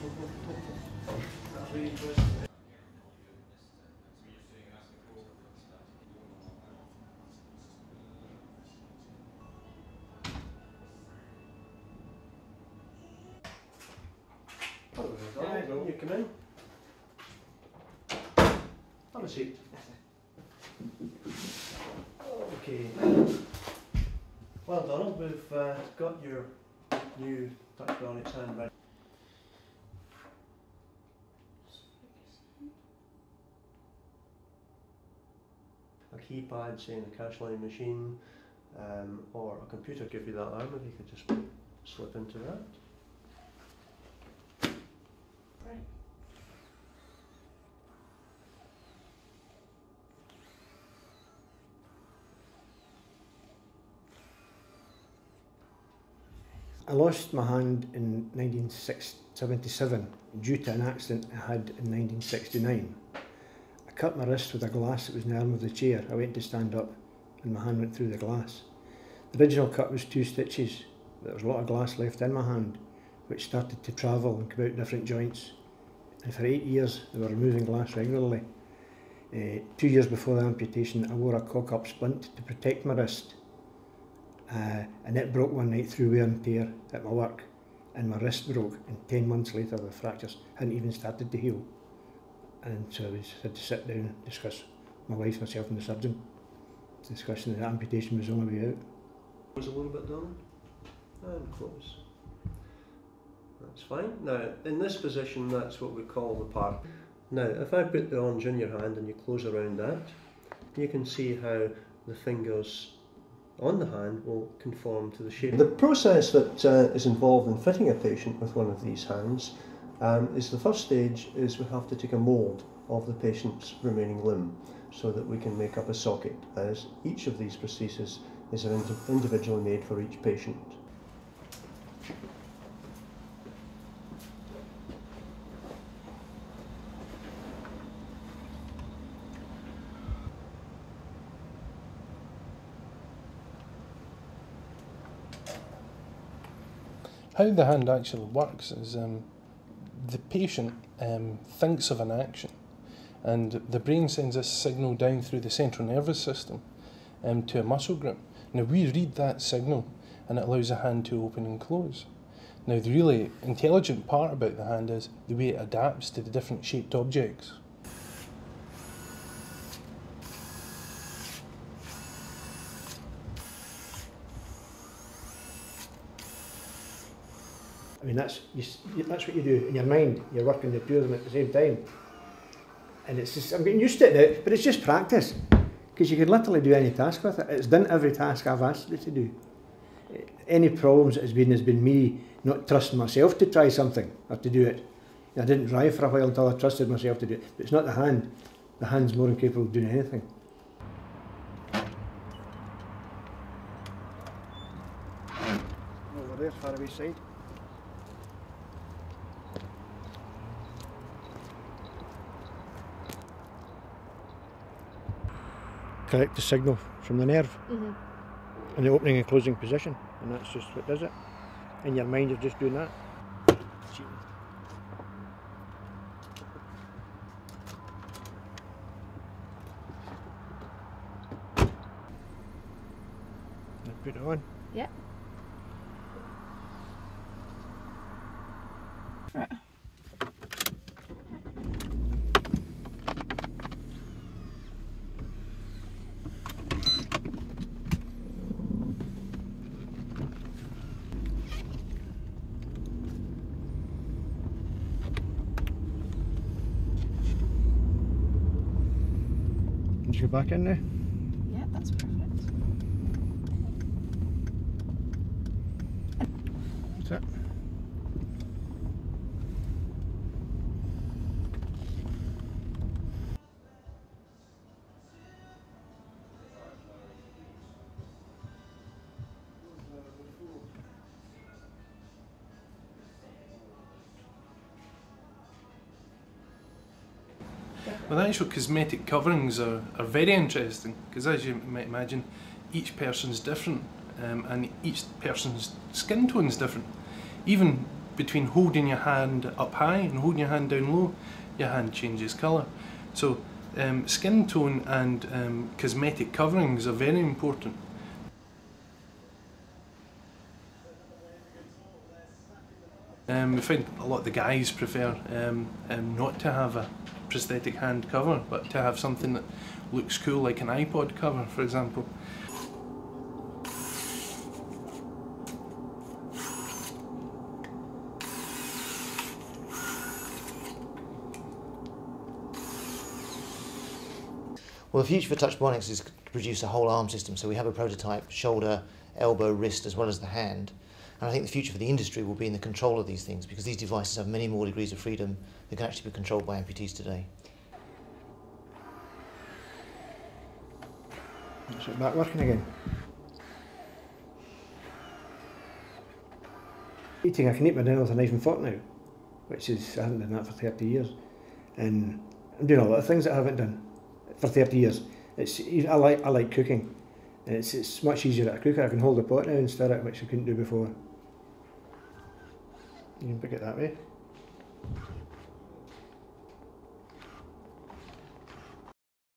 You come in. Have a seat. Okay. Well, Donald, we've got your new Bionic hand ready. A keypad saying a cash line machine, or a computer give you that arm, if you could just slip into that. Right. I lost my hand in 1977 due to an accident I had in 1969. I cut my wrist with a glass that was in the arm of the chair. I went to stand up and my hand went through the glass. The original cut was 2 stitches, but there was a lot of glass left in my hand, which started to travel and come out different joints. And for 8 years they were removing glass regularly. 2 years before the amputation I wore a cok-up splint to protect my wrist. And it broke one night through wear and tear at my work, and my wrist broke, and 10 months later the fractures hadn't even started to heal. And so I had to sit down and discuss, my wife, myself and the surgeon, discussing that amputation was the only way out. Was a little bit down, and close. That's fine. Now, in this position, that's what we call the part. Now, if I put the orange in your hand and you close around that, you can see how the fingers on the hand will conform to the shape. The process that is involved in fitting a patient with one of these hands is the first stage is we have to take a mould of the patient's remaining limb so that we can make up a socket, as each of these prostheses is individually made for each patient. How the hand actually works is the patient thinks of an action, and the brain sends a signal down through the central nervous system to a muscle group. Now we read that signal and it allows the hand to open and close. Now the really intelligent part about the hand is the way it adapts to the different shaped objects. I mean, that's what you do in your mind. You're working the two of them at the same time. And it's just, I'm getting used to it now, but it's just practice. Because you can literally do any task with it. It's done every task I've asked it to do. Any problems it has been me not trusting myself to try something or to do it. I didn't drive for a while until I trusted myself to do it. But it's not the hand. The hand's more incapable of doing anything. Over there, far away side. Collect the signal from the nerve in the opening and closing position, and that's just what does it. In your mind, you're just doing that. Put it on. Yeah. Right. Just go back in now. Yeah, that's perfect. That's it. Well, the actual cosmetic coverings are very interesting, because as you might imagine, each person's different and each person's skin tone is different. Even between holding your hand up high and holding your hand down low, your hand changes colour. So skin tone and cosmetic coverings are very important. We find a lot of the guys prefer not to have a prosthetic hand cover, but to have something that looks cool, like an iPod cover, for example. Well, the future for Touch Bionics is to produce a whole arm system. So we have a prototype, shoulder, elbow, wrist, as well as the hand. And I think the future for the industry will be in the control of these things, because these devices have many more degrees of freedom that can actually be controlled by amputees today. Is it back working again? Eating, I can eat my dinner with a knife and fork now, which is, I haven't done that for 30 years. And I'm doing a lot of things that I haven't done for 30 years. I like cooking. And it's much easier at a cooker. I can hold the pot now and stir it, which I couldn't do before. You can pick it that way.